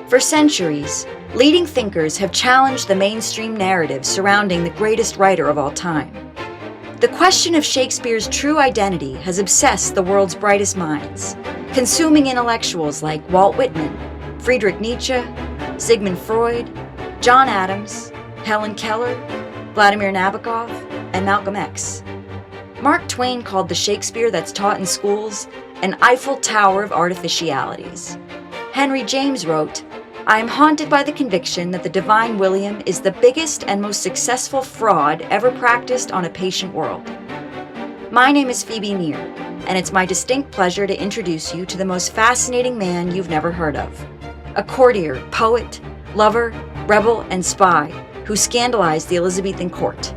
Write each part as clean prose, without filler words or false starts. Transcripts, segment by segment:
For centuries, leading thinkers have challenged the mainstream narrative surrounding the greatest writer of all time. The question of Shakespeare's true identity has obsessed the world's brightest minds, consuming intellectuals like Walt Whitman, Friedrich Nietzsche, Sigmund Freud, John Adams, Helen Keller, Vladimir Nabakov, and Malcolm X. Mark Twain called the Shakespeare that's taught in schools an Eiffel Tower of artificialities. Henry James wrote, "I am haunted by the conviction that the divine William is the biggest and most successful fraud ever practiced on a patient world." My name is Phoebe Nir, and it's my distinct pleasure to introduce you to the most fascinating man you've never heard of. A courtier, poet, lover, rebel, and spy who scandalized the Elizabethan court.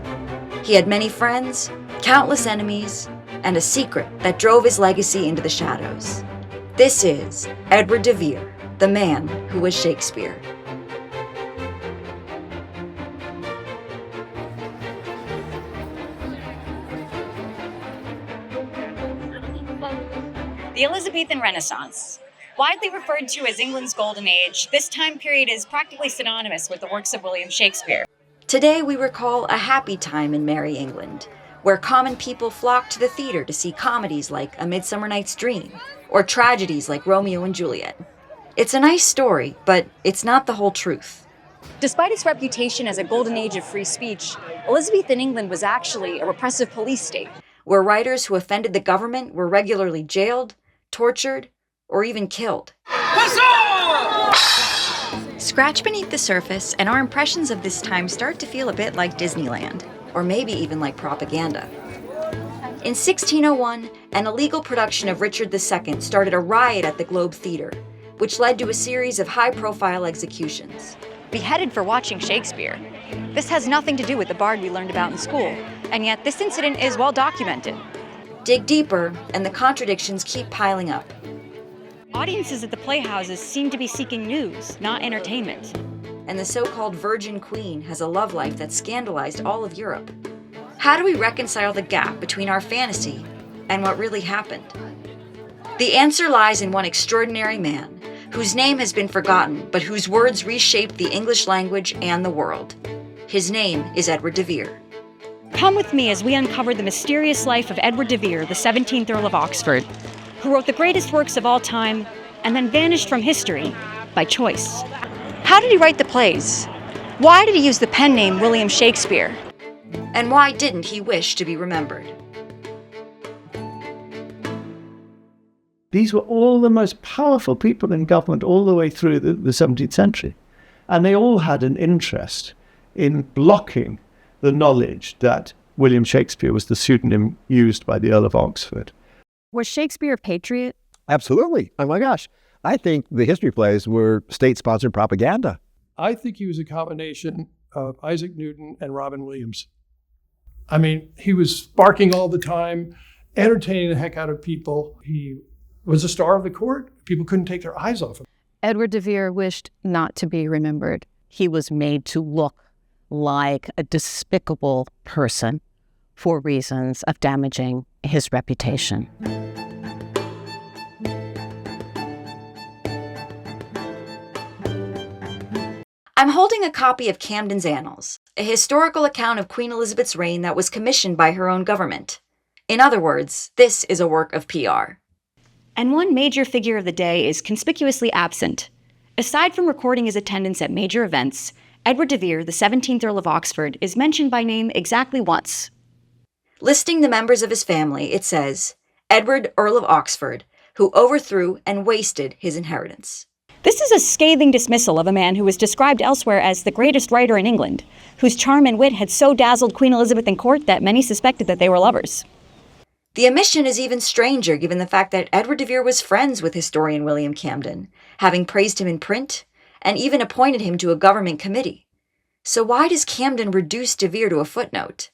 He had many friends, countless enemies, and a secret that drove his legacy into the shadows. This is Edward de Vere, the man who was Shakespeare. The Elizabethan Renaissance. Widely referred to as England's Golden Age, this time period is practically synonymous with the works of William Shakespeare. Today we recall a happy time in merry England, where common people flocked to the theater to see comedies like A Midsummer Night's Dream, or tragedies like Romeo and Juliet. It's a nice story, but it's not the whole truth. Despite its reputation as a golden age of free speech, Elizabethan England was actually a repressive police state, where writers who offended the government were regularly jailed, tortured, or even killed. Scratch beneath the surface, and our impressions of this time start to feel a bit like Disneyland, or maybe even like propaganda. In 1601, an illegal production of Richard II started a riot at the Globe Theatre, which led to a series of high-profile executions. beheaded for watching Shakespeare. This has nothing to do with the bard we learned about in school, and yet this incident is well documented. Dig deeper, and the contradictions keep piling up. Audiences at the playhouses seem to be seeking news, not entertainment. And the so-called Virgin Queen has a love life that scandalized all of Europe. How do we reconcile the gap between our fantasy and what really happened? The answer lies in one extraordinary man, whose name has been forgotten, but whose words reshaped the English language and the world. His name is Edward de Vere. Come with me as we uncover the mysterious life of Edward de Vere, the 17th Earl of Oxford, who wrote the greatest works of all time and then vanished from history by choice. How did he write the plays? Why did he use the pen name William Shakespeare? And why didn't he wish to be remembered? These were all the most powerful people in government all the way through the 17th century. And they all had an interest in blocking the knowledge that William Shakespeare was the pseudonym used by the Earl of Oxford. Was Shakespeare a patriot? Absolutely. Oh my gosh. I think the history plays were state-sponsored propaganda. I think he was a combination of Isaac Newton and Robin Williams. I mean, he was sparking all the time, entertaining the heck out of people. He was a star of the court. People couldn't take their eyes off him. Edward de Vere wished not to be remembered. He was made to look like a despicable person for reasons of damaging his reputation. I'm holding a copy of Camden's Annals, a historical account of Queen Elizabeth's reign that was commissioned by her own government. In other words, this is a work of PR. And one major figure of the day is conspicuously absent. Aside from recording his attendance at major events, Edward de Vere, the 17th Earl of Oxford, is mentioned by name exactly once. Listing the members of his family, it says, Edward, Earl of Oxford, who overthrew and wasted his inheritance. This is a scathing dismissal of a man who was described elsewhere as the greatest writer in England, whose charm and wit had so dazzled Queen Elizabeth in court that many suspected that they were lovers. The omission is even stranger given the fact that Edward de Vere was friends with historian William Camden, having praised him in print, and even appointed him to a government committee. So why does Camden reduce de Vere to a footnote?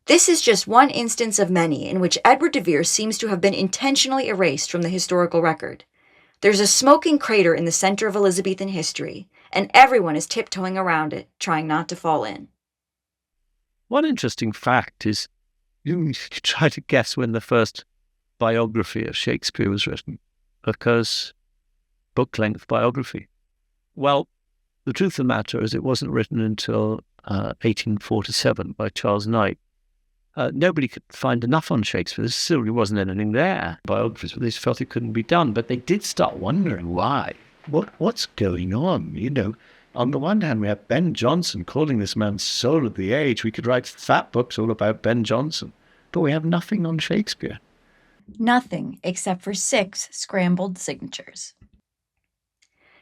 This is just one instance of many in which Edward de Vere seems to have been intentionally erased from the historical record. There's a smoking crater in the center of Elizabethan history, and everyone is tiptoeing around it, trying not to fall in. One interesting fact is you try to guess when the first biography of Shakespeare was written, because book-length biography. Well, the truth of the matter is it wasn't written until 1847 by Charles Knight. Nobody could find enough on Shakespeare. There simply wasn't anything there. Biographers, they felt it couldn't be done, but they did start wondering why. What's going on? You know, on the one hand, we have Ben Jonson calling this man soul of the age. We could write fat books all about Ben Jonson, but we have nothing on Shakespeare. Nothing except for 6 scrambled signatures.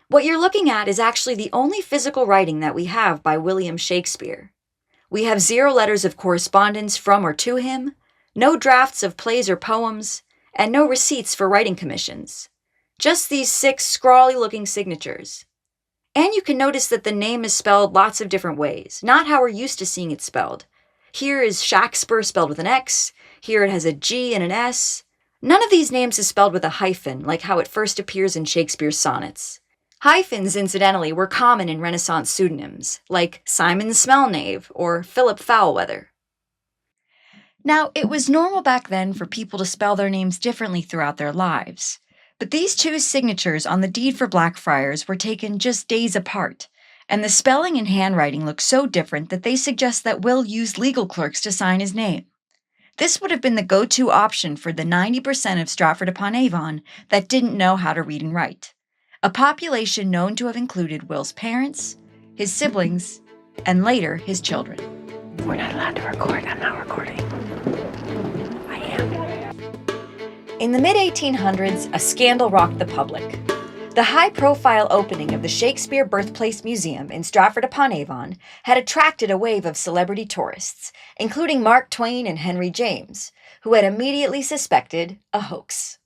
What you're looking at is actually the only physical writing that we have by William Shakespeare. We have 0 letters of correspondence from or to him, no drafts of plays or poems, and no receipts for writing commissions. Just these 6 scrawly-looking signatures. And you can notice that the name is spelled lots of different ways, not how we're used to seeing it spelled. Here is Shakespeare spelled with an X, here it has a G and an S. None of these names is spelled with a hyphen, like how it first appears in Shakespeare's sonnets. Hyphens, incidentally, were common in Renaissance pseudonyms, like Simon Smellnave or Philip Foulweather. Now, it was normal back then for people to spell their names differently throughout their lives, but these 2 signatures on the deed for Blackfriars were taken just days apart, and the spelling and handwriting look so different that they suggest that Will used legal clerks to sign his name. This would have been the go-to option for the 90% of Stratford-upon-Avon that didn't know how to read and write. A population known to have included Will's parents, his siblings, and later his children. We're not allowed to record. I'm not recording. I am. In the mid-1800s, a scandal rocked the public. The high-profile opening of the Shakespeare Birthplace Museum in Stratford-upon-Avon had attracted a wave of celebrity tourists, including Mark Twain and Henry James, who had immediately suspected a hoax.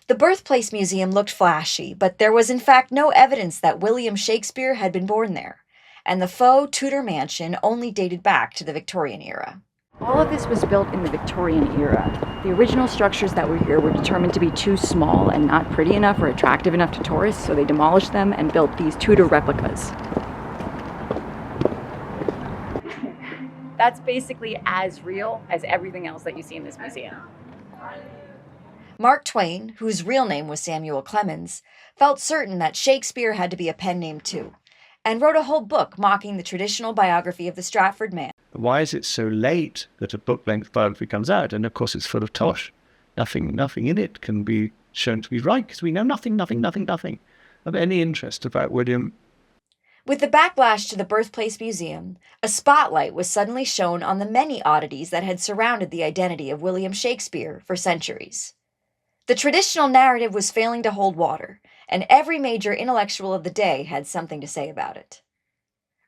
The Birthplace Museum looked flashy, but there was in fact no evidence that William Shakespeare had been born there, and the faux Tudor mansion only dated back to the Victorian era. All of this was built in the Victorian era. The original structures that were here were determined to be too small and not pretty enough or attractive enough to tourists, so they demolished them and built these Tudor replicas. That's basically as real as everything else that you see in this museum. Mark Twain, whose real name was Samuel Clemens, felt certain that Shakespeare had to be a pen name too, and wrote a whole book mocking the traditional biography of the Stratford man. Why is it so late that a book-length biography comes out? And of course it's full of tosh. Nothing in it can be shown to be right, because we know nothing of any interest about William. With the backlash to the Birthplace Museum, a spotlight was suddenly shown on the many oddities that had surrounded the identity of William Shakespeare for centuries. The traditional narrative was failing to hold water, and every major intellectual of the day had something to say about it.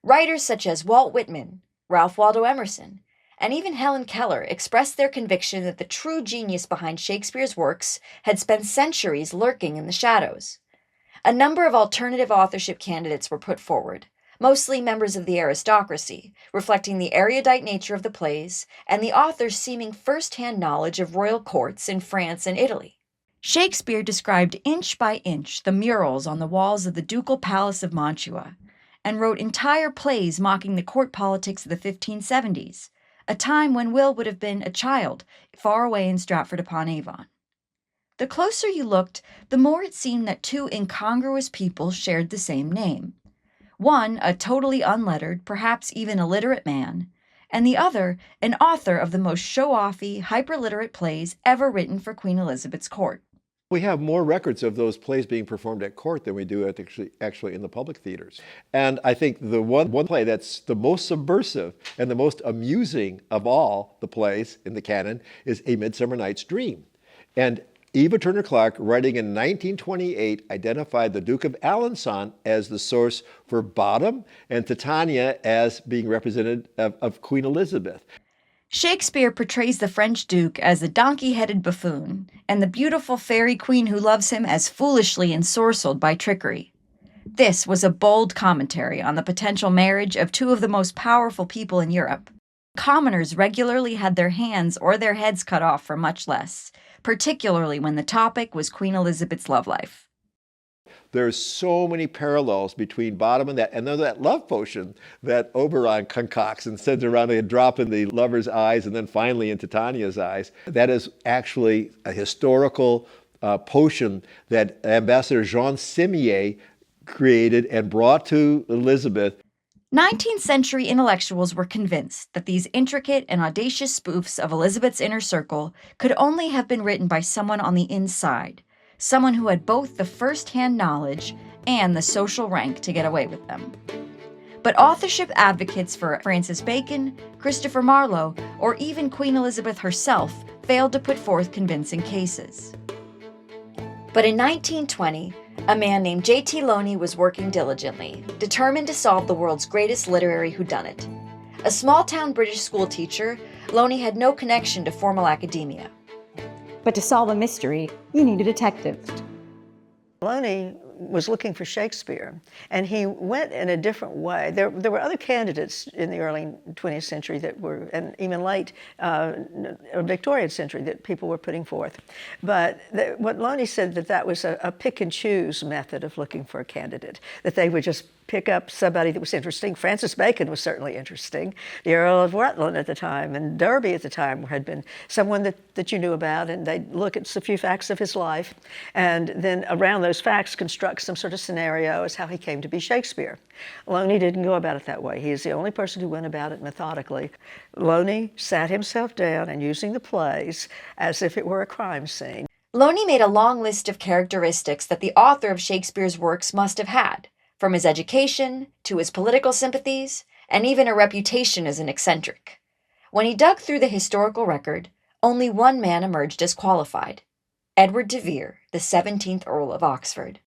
Writers such as Walt Whitman, Ralph Waldo Emerson, and even Helen Keller expressed their conviction that the true genius behind Shakespeare's works had spent centuries lurking in the shadows. A number of alternative authorship candidates were put forward, mostly members of the aristocracy, reflecting the erudite nature of the plays and the author's seeming first-hand knowledge of royal courts in France and Italy. Shakespeare described inch by inch the murals on the walls of the ducal palace of Mantua, and wrote entire plays mocking the court politics of the 1570s, a time when Will would have been a child far away in Stratford-upon-Avon. The closer you looked, the more it seemed that 2 incongruous people shared the same name. One, a totally unlettered, perhaps even illiterate man, and the other, an author of the most show-offy, hyper-literate plays ever written for Queen Elizabeth's court. We have more records of those plays being performed at court than we do actually in the public theaters. And I think the one play that's the most subversive and the most amusing of all the plays in the canon is A Midsummer Night's Dream. And Eva Turner Clarke, writing in 1928, identified the Duke of Alençon as the source for Bottom and Titania as being representative of Queen Elizabeth. Shakespeare portrays the French Duke as a donkey-headed buffoon, and the beautiful fairy queen who loves him as foolishly ensorcelled by trickery. This was a bold commentary on the potential marriage of 2 of the most powerful people in Europe. Commoners regularly had their hands or their heads cut off for much less, particularly when the topic was Queen Elizabeth's love life. There's so many parallels between Bottom and then that love potion that Oberon concocts and sends around a drop in the lover's eyes and then finally in Titania's eyes. That is actually a historical potion that Ambassador Jean Simier created and brought to Elizabeth. 19th century intellectuals were convinced that these intricate and audacious spoofs of Elizabeth's inner circle could only have been written by someone on the inside, someone who had both the first-hand knowledge and the social rank to get away with them. But authorship advocates for Francis Bacon, Christopher Marlowe, or even Queen Elizabeth herself failed to put forth convincing cases. But in 1920, a man named J.T. Looney was working diligently, determined to solve the world's greatest literary whodunit. A small-town British schoolteacher, Looney had no connection to formal academia. But to solve a mystery, you need a detective. Looney was looking for Shakespeare, and he went in a different way. There were other candidates in the early 20th century that were, and even late Victorian century, that people were putting forth. But what Looney said, that was a pick and choose method of looking for a candidate, that they would just pick up somebody that was interesting. Francis Bacon was certainly interesting. The Earl of Rutland at the time, and Derby at the time had been someone that you knew about, and they'd look at a few facts of his life, and then around those facts construct some sort of scenario as how he came to be Shakespeare. Looney didn't go about it that way. He is the only person who went about it methodically. Looney sat himself down and using the plays as if it were a crime scene. Looney made a long list of characteristics that the author of Shakespeare's works must have had, from his education to his political sympathies, and even a reputation as an eccentric. When he dug through the historical record, only one man emerged as qualified: Edward de Vere, the 17th Earl of Oxford.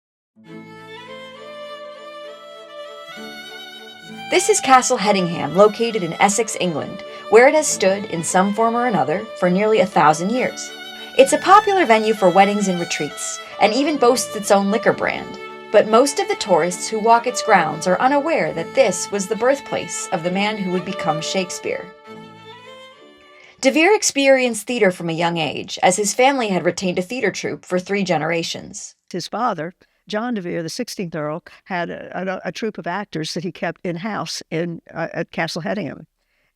This is Castle Hedingham, located in Essex, England, where it has stood, in some form or another, for nearly 1,000 years. It's a popular venue for weddings and retreats, and even boasts its own liquor brand. But most of the tourists who walk its grounds are unaware that this was the birthplace of the man who would become Shakespeare. De Vere experienced theater from a young age, as his family had retained a theater troupe for 3 generations. His father, John de Vere, the 16th Earl, had a troupe of actors that he kept in-house at Castle Hedingham,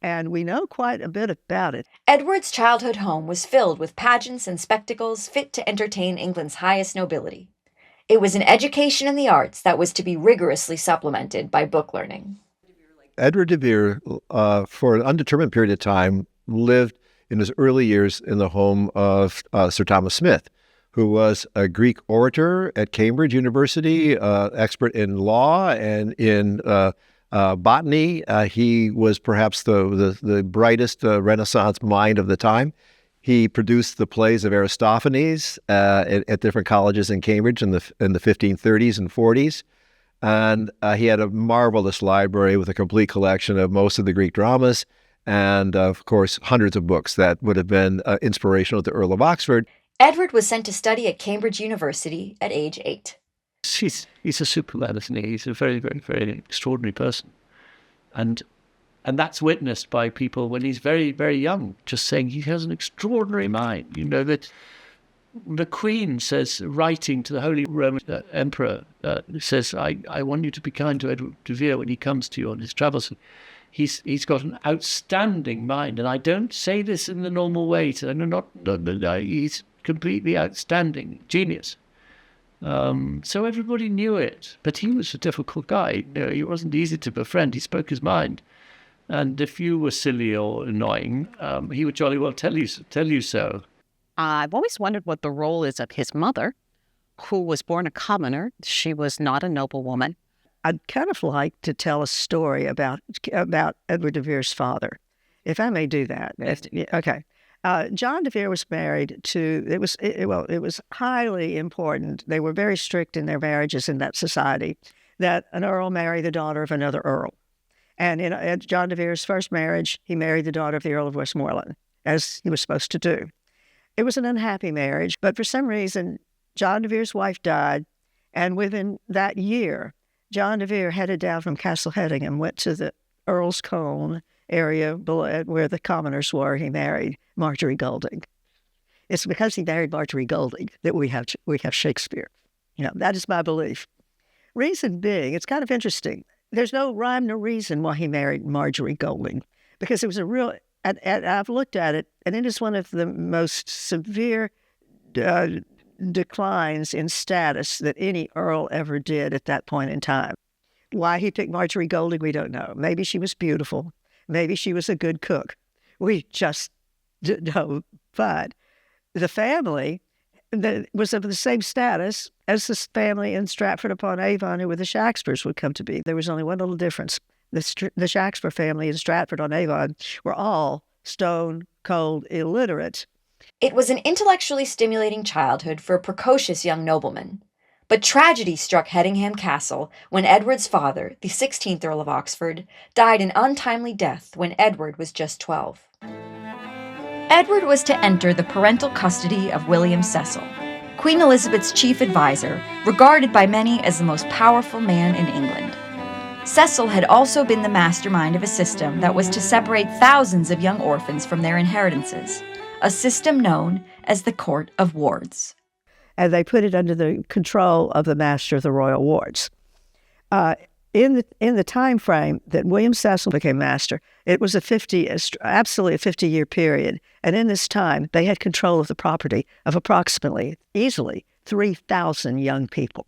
and we know quite a bit about it. Edward's childhood home was filled with pageants and spectacles fit to entertain England's highest nobility. It was an education in the arts that was to be rigorously supplemented by book learning. Edward de Vere, for an undetermined period of time, lived in his early years in the home of Sir Thomas Smith, who was a Greek orator at Cambridge University, expert in law and in botany. He was perhaps the brightest Renaissance mind of the time. He produced the plays of Aristophanes at different colleges in Cambridge in the 1530s and 40s. And he had a marvelous library with a complete collection of most of the Greek dramas and, of course, hundreds of books that would have been inspirational to Earl of Oxford. Edward was sent to study at Cambridge University at age 8. He's a superman, isn't he? He's a very, very, very extraordinary person. And that's witnessed by people when he's very, very young, just saying he has an extraordinary mind. You know, that the Queen says, writing to the Holy Roman Emperor, says, I want you to be kind to Edward de Vere when he comes to you on his travels. He's got an outstanding mind, and I don't say this in the normal way. He's completely outstanding, genius. So everybody knew it, but he was a difficult guy. You know, he wasn't easy to befriend. He spoke his mind. And if you were silly or annoying, he would jolly well tell you so. I've always wondered what the role is of his mother, who was born a commoner. She was not a noblewoman. I'd kind of like to tell a story about Edward de Vere's father, if I may do that. Okay. John de Vere was married to, it was highly important. They were very strict in their marriages in that society, that an earl marry the daughter of another earl. And in John de Vere's first marriage, he married the daughter of the Earl of Westmoreland, as he was supposed to do. It was an unhappy marriage, but for some reason, John de Vere's wife died, and within that year, John de Vere headed down from Castle Hedingham, went to the Earl's Colne area below, where the commoners were. He married Marjorie Golding. It's because he married Marjorie Golding that we have Shakespeare. You know, that is my belief. Reason being, it's kind of interesting. There's no rhyme nor reason why he married Marjorie Golding, because it was a real, and I've looked at it, and it is one of the most severe declines in status that any earl ever did at that point in time. Why he picked Marjorie Golding, we don't know. Maybe she was beautiful. Maybe she was a good cook. We just don't know. But the family that was of the same status as this family in Stratford-upon-Avon, who were the Shakespeares, would come to be. There was only one little difference. The Shakespeare family in Stratford-on-Avon were all stone cold illiterate. It was an intellectually stimulating childhood for a precocious young nobleman. But tragedy struck Hedingham Castle when Edward's father, the 16th Earl of Oxford, died an untimely death when Edward was just 12. Edward was to enter the parental custody of William Cecil, Queen Elizabeth's chief advisor, regarded by many as the most powerful man in England. Cecil had also been the mastermind of a system that was to separate thousands of young orphans from their inheritances, a system known as the Court of Wards. And they put it under the control of the Master of the Royal Wards. In the time frame that William Cecil became master, it was absolutely a 50-year period. And in this time, they had control of the property of approximately, easily, 3,000 young people.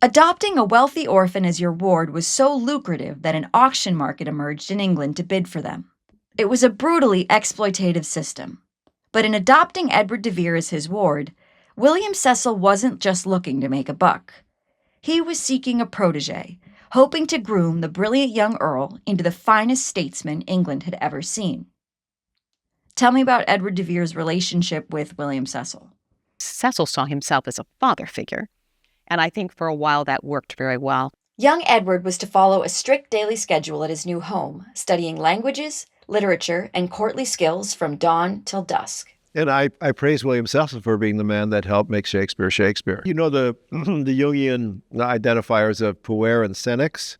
Adopting a wealthy orphan as your ward was so lucrative that an auction market emerged in England to bid for them. It was a brutally exploitative system. But in adopting Edward de Vere as his ward, William Cecil wasn't just looking to make a buck. He was seeking a protege, hoping to groom the brilliant young earl into the finest statesman England had ever seen. Tell me about Edward de Vere's relationship with William Cecil. Cecil saw himself as a father figure, and I think for a while that worked very well. Young Edward was to follow a strict daily schedule at his new home, studying languages, literature, and courtly skills from dawn till dusk. And I praise William Cecil for being the man that helped make Shakespeare Shakespeare. You know the Jungian identifiers of puer and senex?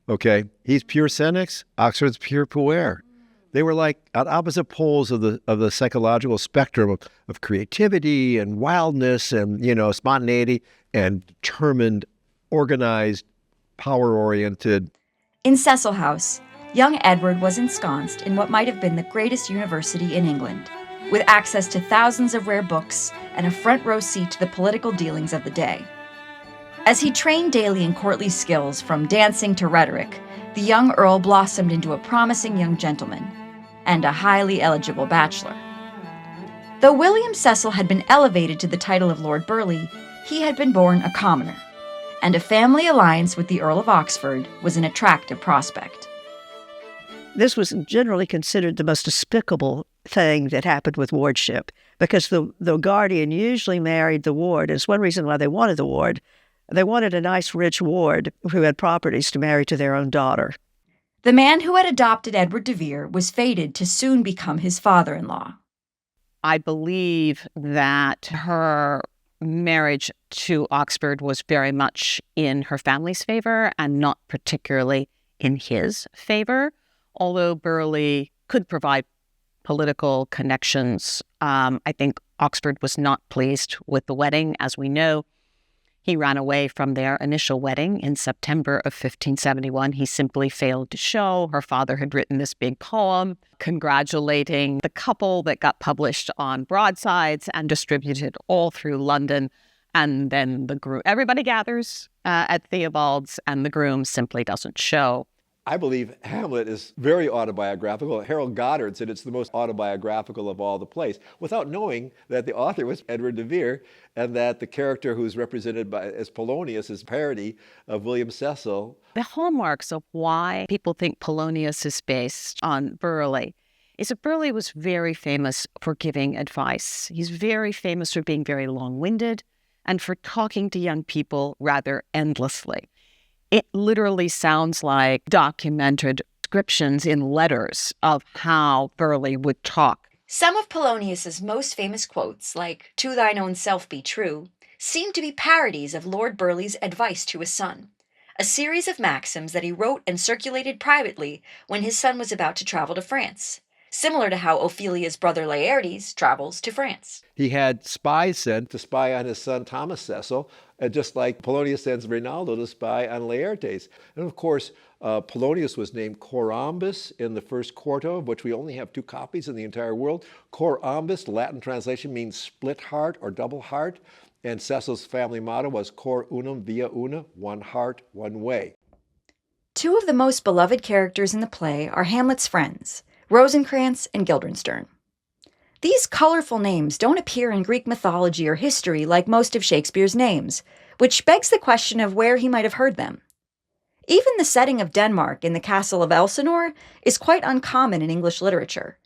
Okay, he's pure senex, Oxford's pure puer. They were like at opposite poles of the psychological spectrum of creativity and wildness and, spontaneity and determined, organized, power-oriented. In Cecil House, young Edward was ensconced in what might have been the greatest university in England, with access to thousands of rare books and a front row seat to the political dealings of the day. As he trained daily in courtly skills from dancing to rhetoric, the young earl blossomed into a promising young gentleman and a highly eligible bachelor. Though William Cecil had been elevated to the title of Lord Burley, he had been born a commoner, and a family alliance with the Earl of Oxford was an attractive prospect. This was generally considered the most despicable thing that happened with wardship, because the guardian usually married the ward. It's one reason why they wanted the ward. They wanted a nice, rich ward who had properties to marry to their own daughter. The man who had adopted Edward de Vere was fated to soon become his father-in-law. I believe that her marriage to Oxford was very much in her family's favor and not particularly in his favor. Although Burley could provide political connections, I think Oxford was not pleased with the wedding. As we know, he ran away from their initial wedding in September of 1571. He simply failed to show. Her father had written this big poem congratulating the couple that got published on broadsides and distributed all through London. And then the groom, everybody gathers at Theobald's, and the groom simply doesn't show. I believe Hamlet is very autobiographical. Harold Goddard said it's the most autobiographical of all the plays, without knowing that the author was Edward de Vere, and that the character who's represented as Polonius is a parody of William Cecil. The hallmarks of why people think Polonius is based on Burley is that Burley was very famous for giving advice. He's very famous for being very long-winded and for talking to young people rather endlessly. It literally sounds like documented descriptions in letters of how Burley would talk. Some of Polonius's most famous quotes, like "To thine own self be true," seem to be parodies of Lord Burley's advice to his son, a series of maxims that he wrote and circulated privately when his son was about to travel to France. similar to how Ophelia's brother Laertes travels to France. He had spies sent to spy on his son Thomas Cecil, just like Polonius sends Rinaldo to spy on Laertes. And of course, Polonius was named Corymbus in the first quarto, of which we only have 2 copies in the entire world. Corymbus, Latin translation, means split heart or double heart. And Cecil's family motto was Cor unum via una, one heart, one way. 2 of the most beloved characters in the play are Hamlet's friends, Rosencrantz and Guildenstern. These colorful names don't appear in Greek mythology or history like most of Shakespeare's names, which begs the question of where he might have heard them. Even the setting of Denmark in the castle of Elsinore is quite uncommon in English literature.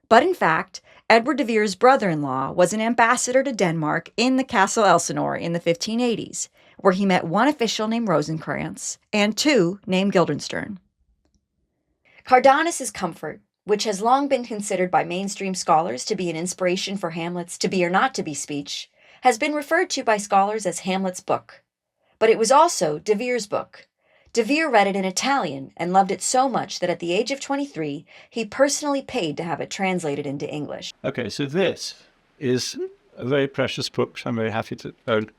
But in fact, Edward de Vere's brother-in-law was an ambassador to Denmark in the castle Elsinore in the 1580s, where he met 1 official named Rosencrantz and 2 named Guildenstern. Cardanus's comfort, which has long been considered by mainstream scholars to be an inspiration for Hamlet's to be or not to be speech, has been referred to by scholars as Hamlet's book. But it was also de Vere's book. De Vere read it in Italian and loved it so much that at the age of 23, he personally paid to have it translated into English. Okay, so this is a very precious book, which I'm very happy to own,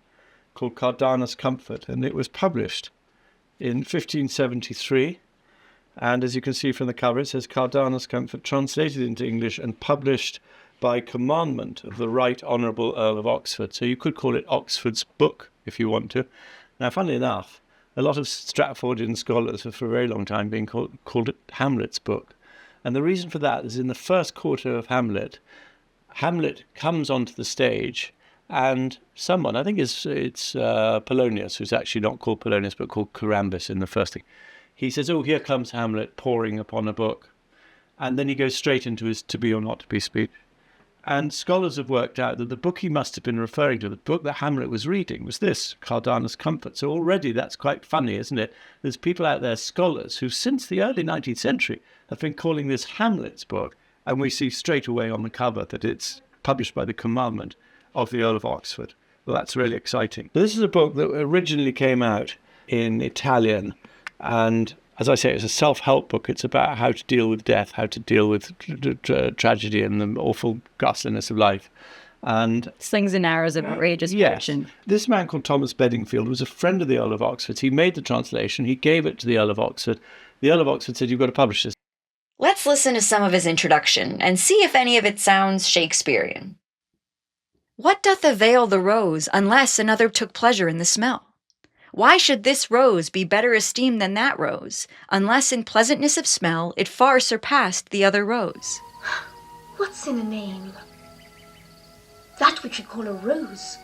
called Cardanus' Comfort, and it was published in 1573. And as you can see from the cover, it says Cardanus' Comfort, translated into English and published by commandment of the Right Honourable Earl of Oxford. So you could call it Oxford's book, if you want to. Now, funnily enough, a lot of Stratfordian scholars have for a very long time been called it Hamlet's book. And the reason for that is in the first quarter of Hamlet, Hamlet comes onto the stage and someone, I think it's Polonius, who's actually not called Polonius but called Corymbus in the first thing. He says, oh, here comes Hamlet pouring upon a book. And then he goes straight into his to be or not to be speech. And scholars have worked out that the book he must have been referring to, the book that Hamlet was reading, was this, Cardanus' Comfort. So already that's quite funny, isn't it? There's people out there, scholars, who since the early 19th century have been calling this Hamlet's book. And we see straight away on the cover that it's published by the commandment of the Earl of Oxford. Well, that's really exciting. This is a book that originally came out in Italian. And as I say, it's a self-help book. It's about how to deal with death, how to deal with tragedy and the awful ghastliness of life. And slings and arrows of outrageous yes, fortune. This man called Thomas Bedingfield was a friend of the Earl of Oxford. He made the translation. He gave it to the Earl of Oxford. The Earl of Oxford said, you've got to publish this. Let's listen to some of his introduction and see if any of it sounds Shakespearean. What doth avail the rose unless another took pleasure in the smell? Why should this rose be better esteemed than that rose, unless in pleasantness of smell it far surpassed the other rose? What's in a name? That which you call a rose,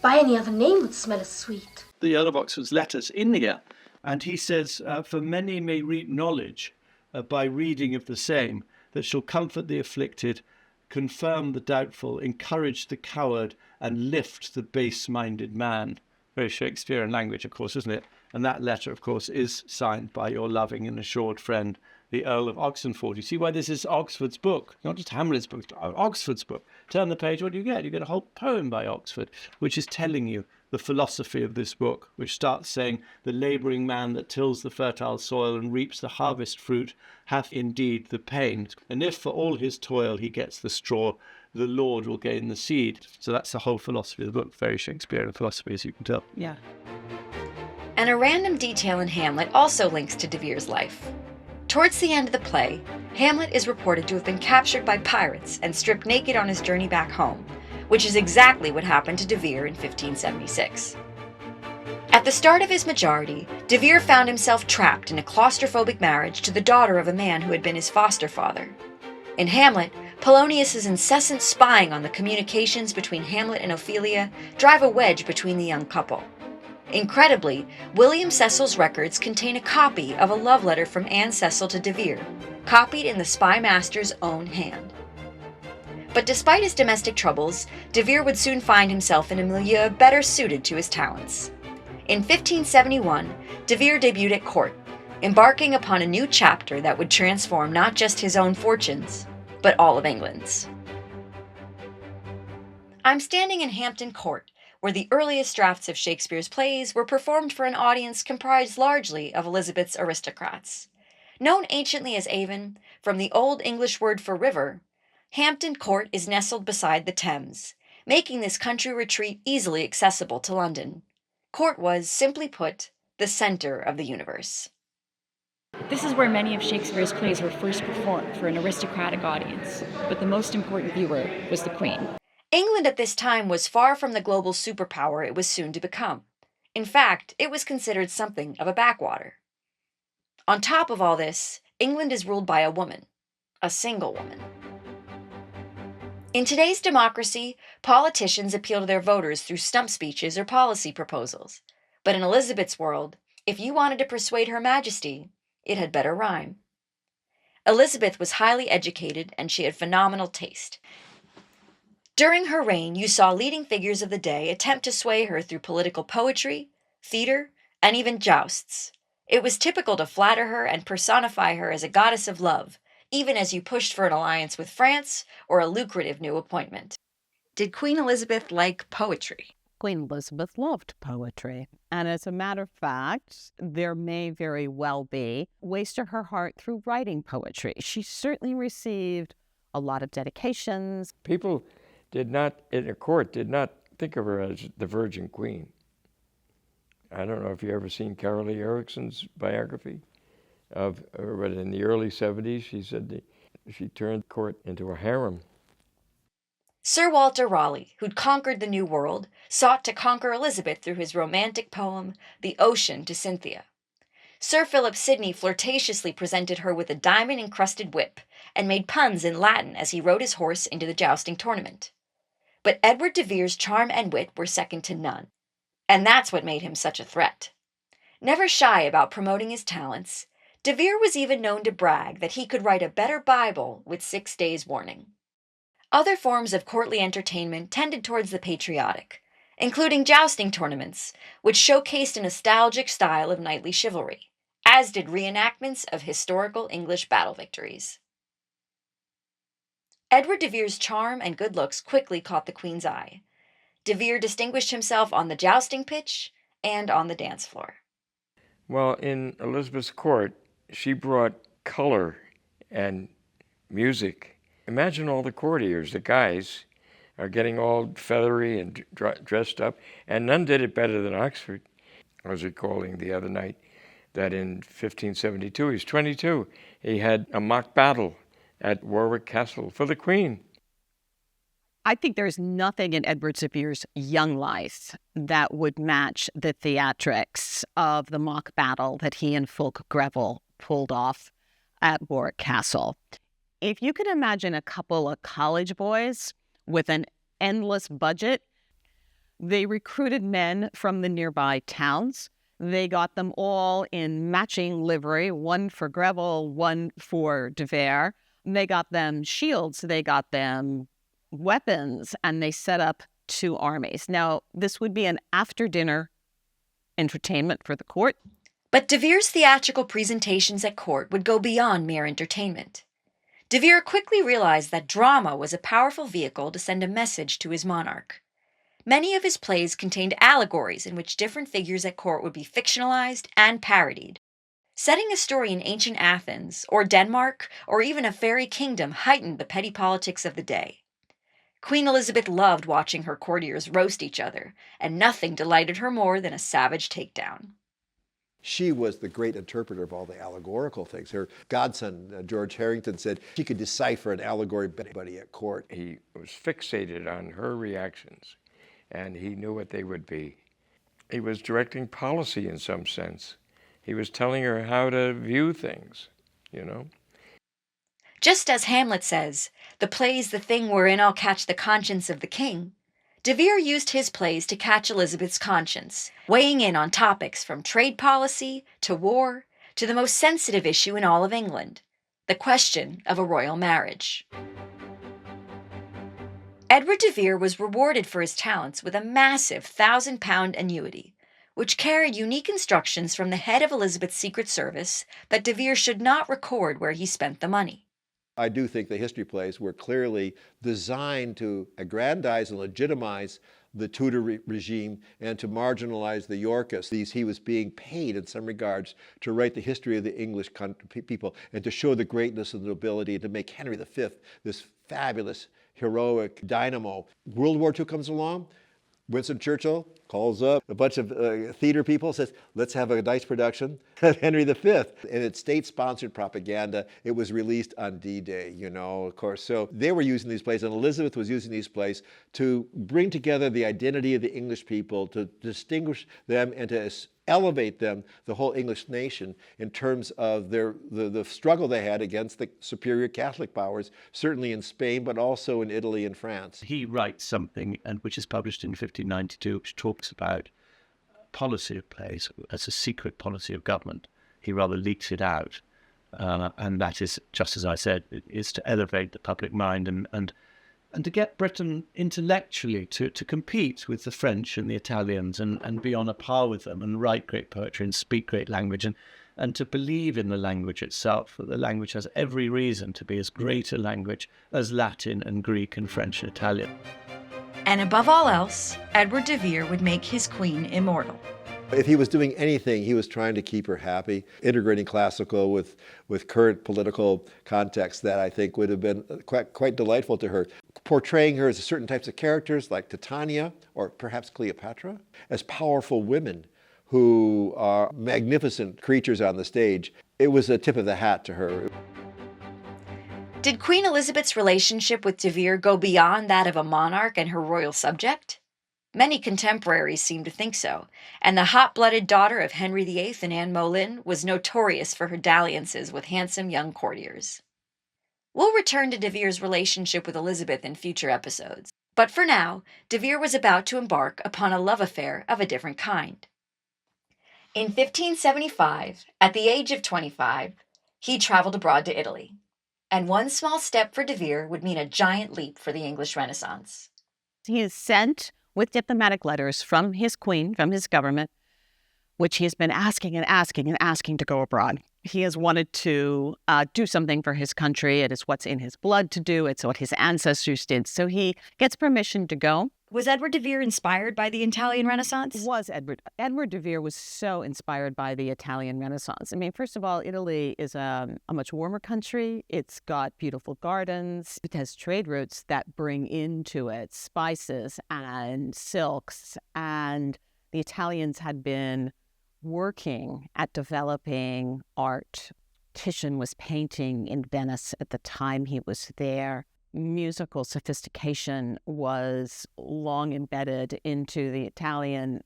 by any other name would smell as sweet. The Earl of Oxford's letters in here, and he says, for many may reap knowledge by reading of the same, that shall comfort the afflicted, confirm the doubtful, encourage the coward, and lift the base-minded man. Very Shakespearean language, of course, isn't it? And that letter, of course, is signed by your loving and assured friend, the Earl of Oxford. You see why this is Oxford's book, not just Hamlet's book, Oxford's book. Turn the page, what do you get? You get a whole poem by Oxford, which is telling you the philosophy of this book, which starts saying, the labouring man that tills the fertile soil and reaps the harvest fruit hath indeed the pain. And if for all his toil he gets the straw, the Lord will gain the seed. So that's the whole philosophy of the book. Very Shakespearean philosophy, as you can tell. Yeah. And a random detail in Hamlet also links to de Vere's life. Towards the end of the play, Hamlet is reported to have been captured by pirates and stripped naked on his journey back home, which is exactly what happened to de Vere in 1576. At the start of his majority, de Vere found himself trapped in a claustrophobic marriage to the daughter of a man who had been his foster father. In Hamlet, Polonius's incessant spying on the communications between Hamlet and Ophelia drive a wedge between the young couple. Incredibly, William Cecil's records contain a copy of a love letter from Anne Cecil to de Vere, copied in the spy master's own hand. But despite his domestic troubles, de Vere would soon find himself in a milieu better suited to his talents. In 1571, de Vere debuted at court, embarking upon a new chapter that would transform not just his own fortunes, but all of England's. I'm standing in Hampton Court, where the earliest drafts of Shakespeare's plays were performed for an audience comprised largely of Elizabeth's aristocrats. Known anciently as Avon, from the Old English word for river, Hampton Court is nestled beside the Thames, making this country retreat easily accessible to London. Court was, simply put, the center of the universe. This is where many of Shakespeare's plays were first performed for an aristocratic audience, but the most important viewer was the Queen. England at this time was far from the global superpower it was soon to become. In fact, it was considered something of a backwater. On top of all this, England is ruled by a woman, a single woman. In today's democracy, politicians appeal to their voters through stump speeches or policy proposals. But in Elizabeth's world, if you wanted to persuade Her Majesty, it had better rhyme. Elizabeth was highly educated and she had phenomenal taste. During her reign, you saw leading figures of the day attempt to sway her through political poetry, theater, and even jousts. It was typical to flatter her and personify her as a goddess of love, even as you pushed for an alliance with France or a lucrative new appointment. Did Queen Elizabeth like poetry? Queen Elizabeth loved poetry. And as a matter of fact, there may very well be ways to her heart through writing poetry. She certainly received a lot of dedications. People in a court did not think of her as the Virgin Queen. I don't know if you've ever seen Carol Lee Erickson's biography of her, but in the early 70s, she said that she turned court into a harem. Sir Walter Raleigh, who'd conquered the New World, sought to conquer Elizabeth through his romantic poem, The Ocean to Cynthia. Sir Philip Sidney flirtatiously presented her with a diamond-encrusted whip and made puns in Latin as he rode his horse into the jousting tournament. But Edward de Vere's charm and wit were second to none, and that's what made him such a threat. Never shy about promoting his talents, de Vere was even known to brag that he could write a better Bible with 6 days' warning. Other forms of courtly entertainment tended towards the patriotic, including jousting tournaments, which showcased a nostalgic style of knightly chivalry, as did reenactments of historical English battle victories. Edward de Vere's charm and good looks quickly caught the Queen's eye. De Vere distinguished himself on the jousting pitch and on the dance floor. Well, in Elizabeth's court, she brought color and music. Imagine all the courtiers, the guys, are getting all feathery and dressed up, and none did it better than Oxford. I was recalling the other night that in 1572, he was 22, he had a mock battle at Warwick Castle for the Queen. I think there's nothing in Edward de Vere's young life that would match the theatrics of the mock battle that he and Fulk Greville pulled off at Warwick Castle. If you could imagine a couple of college boys with an endless budget, they recruited men from the nearby towns. They got them all in matching livery, one for Greville, one for de Vere. They got them shields, they got them weapons, and they set up 2 armies. Now, this would be an after-dinner entertainment for the court. But de Vere's theatrical presentations at court would go beyond mere entertainment. De Vere quickly realized that drama was a powerful vehicle to send a message to his monarch. Many of his plays contained allegories in which different figures at court would be fictionalized and parodied. Setting a story in ancient Athens, or Denmark, or even a fairy kingdom heightened the petty politics of the day. Queen Elizabeth loved watching her courtiers roast each other, and nothing delighted her more than a savage takedown. She was the great interpreter of all the allegorical things. Her godson, George Harrington, said she could decipher an allegory better than anybody at court. He was fixated on her reactions, and he knew what they would be. He was directing policy in some sense. He was telling her how to view things, you know. Just as Hamlet says, "The play's the thing wherein I'll catch the conscience of the king," de Vere used his plays to catch Elizabeth's conscience, weighing in on topics from trade policy to war to the most sensitive issue in all of England, the question of a royal marriage. Edward de Vere was rewarded for his talents with a massive £1,000 annuity, which carried unique instructions from the head of Elizabeth's Secret Service that de Vere should not record where he spent the money. I do think the history plays were clearly designed to aggrandize and legitimize the Tudor regime and to marginalize the Yorkists. He was being paid in some regards to write the history of the English people and to show the greatness of the nobility and to make Henry V this fabulous, heroic dynamo. World War II comes along. Winston Churchill calls up a bunch of theater people, says, let's have a nice production of Henry V. And it's state-sponsored propaganda. It was released on D-Day, of course. So they were using these plays, and Elizabeth was using these plays to bring together the identity of the English people, to distinguish them and to elevate them, the whole English nation, in terms of the struggle they had against the superior Catholic powers, certainly in Spain, but also in Italy and France. He writes something, and which is published in 1592, which talks about policy of plays as a secret policy of government. He rather leaks it out, and that is, just as I said, it is to elevate the public mind and to get Britain intellectually to compete with the French and the Italians and be on a par with them and write great poetry and speak great language and to believe in the language itself, that the language has every reason to be as great a language as Latin and Greek and French and Italian. And above all else, Edward de Vere would make his queen immortal. If he was doing anything, he was trying to keep her happy, integrating classical with current political context that I think would have been quite delightful to her. Portraying her as certain types of characters like Titania or perhaps Cleopatra as powerful women who are magnificent creatures on the stage. It was a tip of the hat to her. Did Queen Elizabeth's relationship with de Vere go beyond that of a monarch and her royal subject? Many contemporaries seem to think so, and the hot-blooded daughter of Henry VIII and Anne Boleyn was notorious for her dalliances with handsome young courtiers. We'll return to de Vere's relationship with Elizabeth in future episodes, but for now, de Vere was about to embark upon a love affair of a different kind. In 1575, at the age of 25, he traveled abroad to Italy, and one small step for de Vere would mean a giant leap for the English Renaissance. He is sent with diplomatic letters from his queen, from his government, which he has been asking to go abroad. He has wanted to do something for his country. It is what's in his blood to do. It's what his ancestors did. So he gets permission to go. Was Edward de Vere inspired by the Italian Renaissance? Was Edward. Edward de Vere was so inspired by the Italian Renaissance. I mean, first of all, Italy is a much warmer country. It's got beautiful gardens. It has trade routes that bring into it spices and silks. And the Italians had been working at developing art. Titian was painting in Venice at the time he was there. Musical sophistication was long embedded into the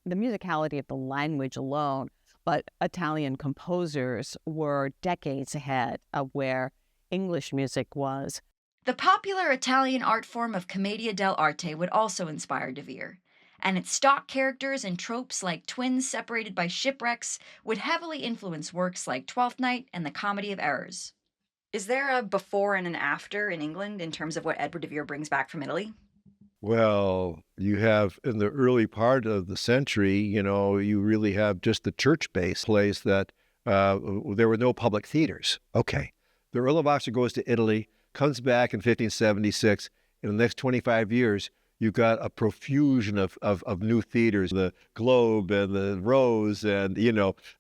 musicality of the language alone, but Italian composers were decades ahead of where English music was. The popular Italian art form of commedia dell'arte would also inspire de Vere, and its stock characters and tropes like twins separated by shipwrecks would heavily influence works like Twelfth Night and the Comedy of Errors. Is there a before and an after in England in terms of what Edward de Vere brings back from Italy? Well, you have in the early part of the century, you really have just the church-based plays that there were no public theaters. Okay. The Earl of Oxford goes to Italy, comes back in 1576. In the next 25 years, you've got a profusion of new theaters, the Globe and the Rose and,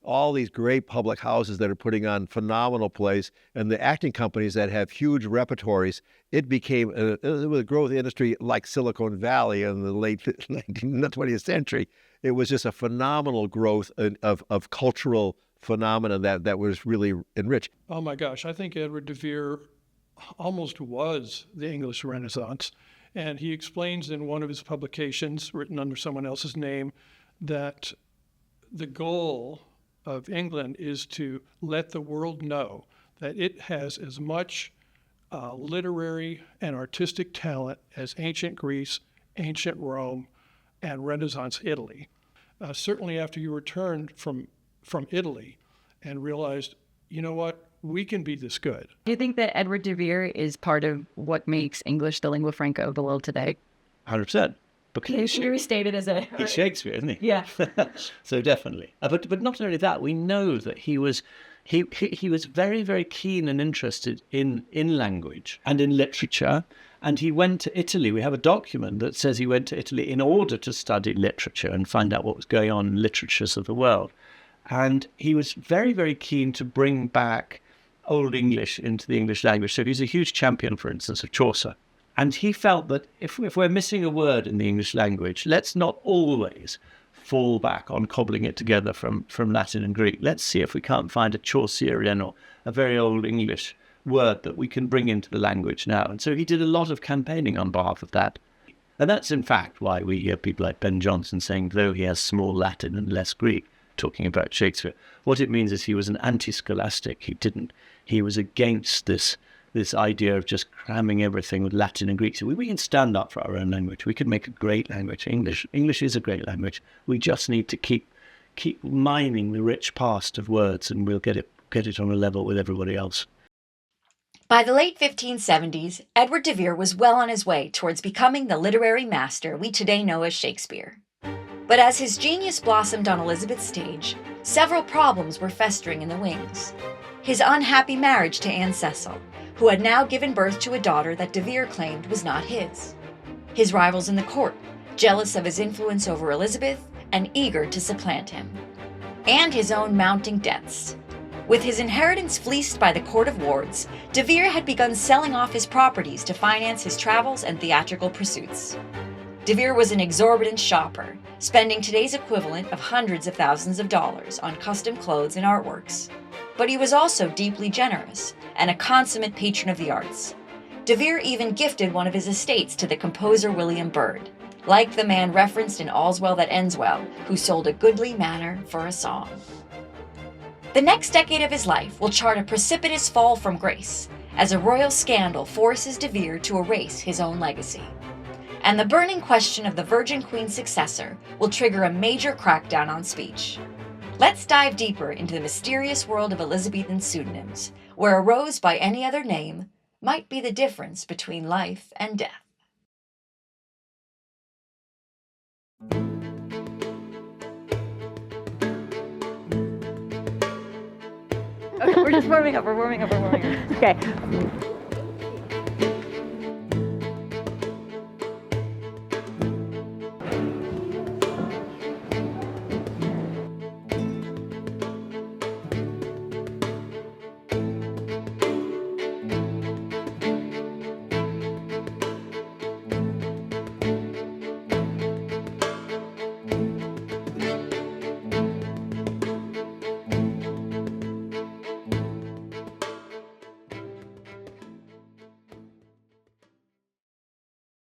all these great public houses that are putting on phenomenal plays, and the acting companies that have huge repertories. It became a growth industry like Silicon Valley in the late 20th century. It was just a phenomenal growth of cultural phenomena that was really enriched. Oh my gosh, I think Edward de Vere almost was the English Renaissance. And he explains in one of his publications, written under someone else's name, that the goal of England is to let the world know that it has as much literary and artistic talent as ancient Greece, ancient Rome, and Renaissance Italy. Certainly after you returned from Italy and realized, you know what, we can be this good. Do you think that Edward de Vere is part of what makes English the lingua franca of the world today? 100%. Because He restated as a... he's Shakespeare, isn't he? Yeah. So definitely. But not only that, we know that he was very, very keen and interested in language and in literature. And he went to Italy. We have a document that says he went to Italy in order to study literature and find out what was going on in literatures of the world. And he was very, very keen to bring back Old English into the English language. So he's a huge champion, for instance, of Chaucer. And he felt that if we're missing a word in the English language, let's not always fall back on cobbling it together from Latin and Greek. Let's see if we can't find a Chaucerian or a very Old English word that we can bring into the language now. And so he did a lot of campaigning on behalf of that. And that's in fact why we hear people like Ben Jonson saying, though he has small Latin and less Greek, talking about Shakespeare. What it means is he was an anti-scholastic. He was against this idea of just cramming everything with Latin and Greek. So we can stand up for our own language. We could make a great language. English is a great language. We just need to keep mining the rich past of words, and we'll get it on a level with everybody else. By the late 1570s, Edward de Vere was well on his way towards becoming the literary master we today know as Shakespeare. But as his genius blossomed on Elizabeth's stage, several problems were festering in the wings. His unhappy marriage to Anne Cecil, who had now given birth to a daughter that de Vere claimed was not his. His rivals in the court, jealous of his influence over Elizabeth and eager to supplant him. And his own mounting debts. With his inheritance fleeced by the Court of Wards, de Vere had begun selling off his properties to finance his travels and theatrical pursuits. De Vere was an exorbitant shopper, spending today's equivalent of hundreds of thousands of dollars on custom clothes and artworks. But he was also deeply generous and a consummate patron of the arts. De Vere even gifted one of his estates to the composer William Byrd, like the man referenced in All's Well That Ends Well, who sold a goodly manor for a song. The next decade of his life will chart a precipitous fall from grace, as a royal scandal forces de Vere to erase his own legacy. And the burning question of the Virgin Queen's successor will trigger a major crackdown on speech. Let's dive deeper into the mysterious world of Elizabethan pseudonyms, where a rose by any other name might be the difference between life and death. Okay, we're just warming up. Okay.